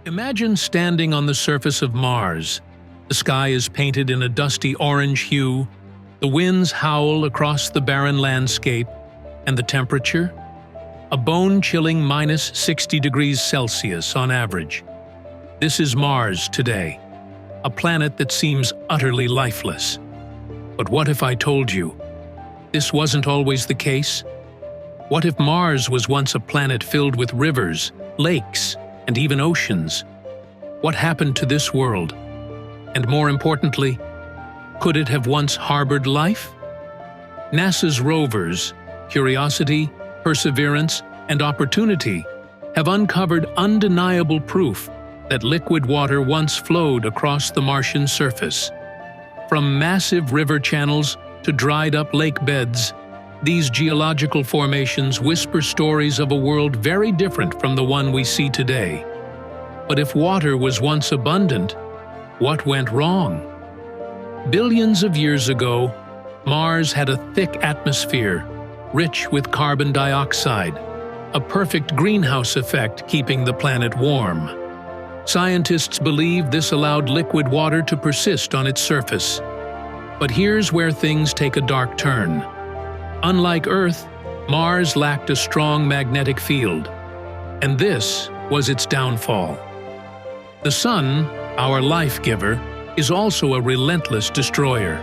Imagine standing on the surface of Mars. The sky is painted in a dusty orange hue, the winds howl across the barren landscape, and the temperature? A bone-chilling minus 60 degrees Celsius on average. This is Mars today, a planet that seems utterly lifeless. But what if I told you this wasn't always the case? What if Mars was once a planet filled with rivers, lakes, and even oceans? What happened to this world? And more importantly, could it have once harbored life? NASA's rovers, Curiosity, Perseverance, and Opportunity, have uncovered undeniable proof that liquid water once flowed across the Martian surface. From massive river channels to dried-up lake beds, these geological formations whisper stories of a world very different from the one we see today. But if water was once abundant, what went wrong? Billions of years ago, Mars had a thick atmosphere, rich with carbon dioxide, a perfect greenhouse effect keeping the planet warm. Scientists believe this allowed liquid water to persist on its surface. But here's where things take a dark turn. Unlike Earth, Mars lacked a strong magnetic field, and this was its downfall. The Sun, our life-giver, is also a relentless destroyer.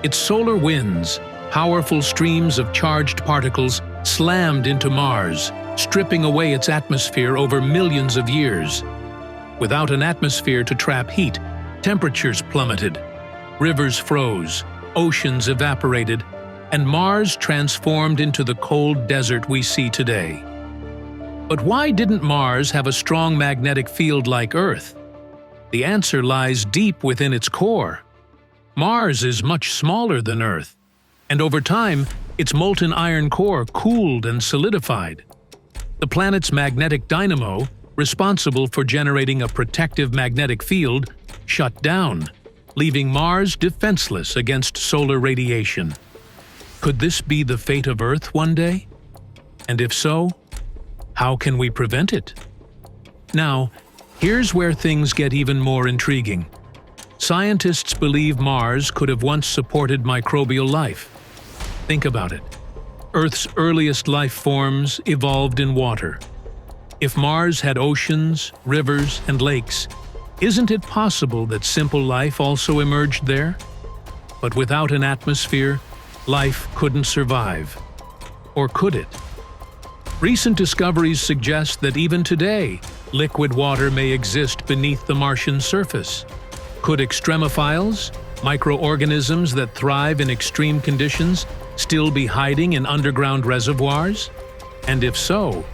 Its solar winds, powerful streams of charged particles, slammed into Mars, stripping away its atmosphere over millions of years. Without an atmosphere to trap heat, temperatures plummeted, rivers froze, oceans evaporated, and Mars transformed into the cold desert we see today. But why didn't Mars have a strong magnetic field like Earth? The answer lies deep within its core. Mars is much smaller than Earth, and over time, its molten iron core cooled and solidified. The planet's magnetic dynamo, responsible for generating a protective magnetic field, shut down, leaving Mars defenseless against solar radiation. Could this be the fate of Earth one day? And if so, how can we prevent it? Now, here's where things get even more intriguing. Scientists believe Mars could have once supported microbial life. Think about it. Earth's earliest life forms evolved in water. If Mars had oceans, rivers, and lakes, isn't it possible that simple life also emerged there? But without an atmosphere, life couldn't survive. Or could it? Recent discoveries suggest that even today, liquid water may exist beneath the Martian surface. Could extremophiles, microorganisms that thrive in extreme conditions, still be hiding in underground reservoirs? And if so,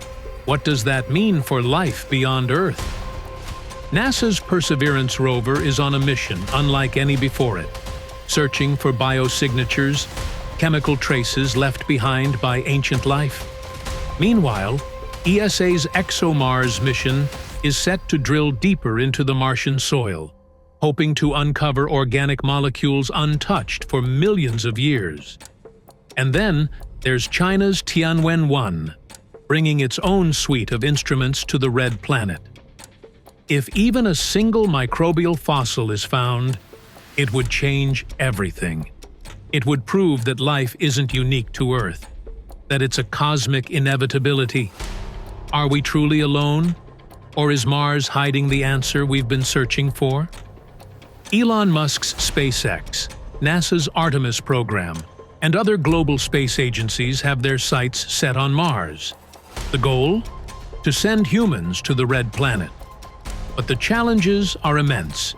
what does that mean for life beyond Earth? NASA's Perseverance rover is on a mission unlike any before it, searching for biosignatures, chemical traces left behind by ancient life. Meanwhile, ESA's ExoMars mission is set to drill deeper into the Martian soil, hoping to uncover organic molecules untouched for millions of years. And then there's China's Tianwen-1, bringing its own suite of instruments to the Red Planet. If even a single microbial fossil is found, it would change everything. It would prove that life isn't unique to Earth, that it's a cosmic inevitability. Are we truly alone? Or is Mars hiding the answer we've been searching for? Elon Musk's SpaceX, NASA's Artemis program, and other global space agencies have their sights set on Mars. The goal? To send humans to the Red Planet. But the challenges are immense.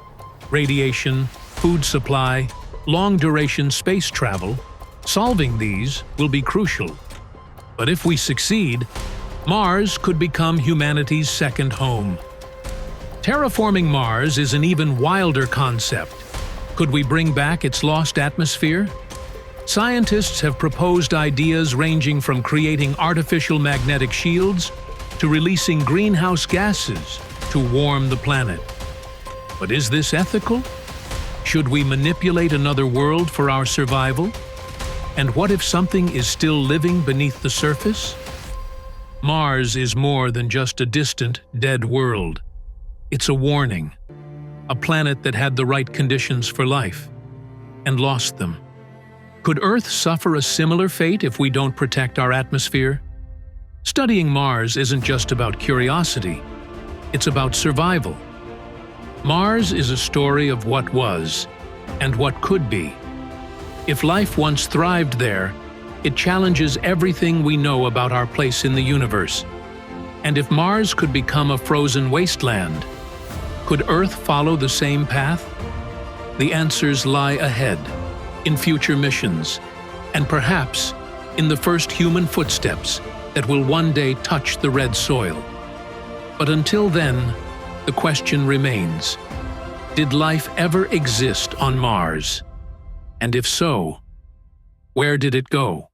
Radiation, food supply, long-duration space travel. Solving these will be crucial. But if we succeed, Mars could become humanity's second home. Terraforming Mars is an even wilder concept. Could we bring back its lost atmosphere? Scientists have proposed ideas ranging from creating artificial magnetic shields to releasing greenhouse gases to warm the planet. But is this ethical? Should we manipulate another world for our survival? And what if something is still living beneath the surface? Mars is more than just a distant, dead world. It's a warning. A planet that had the right conditions for life and lost them. Could Earth suffer a similar fate if we don't protect our atmosphere? Studying Mars isn't just about curiosity. It's about survival. Mars is a story of what was and what could be. If life once thrived there, it challenges everything we know about our place in the universe. And if Mars could become a frozen wasteland, could Earth follow the same path? The answers lie ahead, in future missions, and perhaps in the first human footsteps that will one day touch the red soil. But until then, the question remains: did life ever exist on Mars? And if so, where did it go?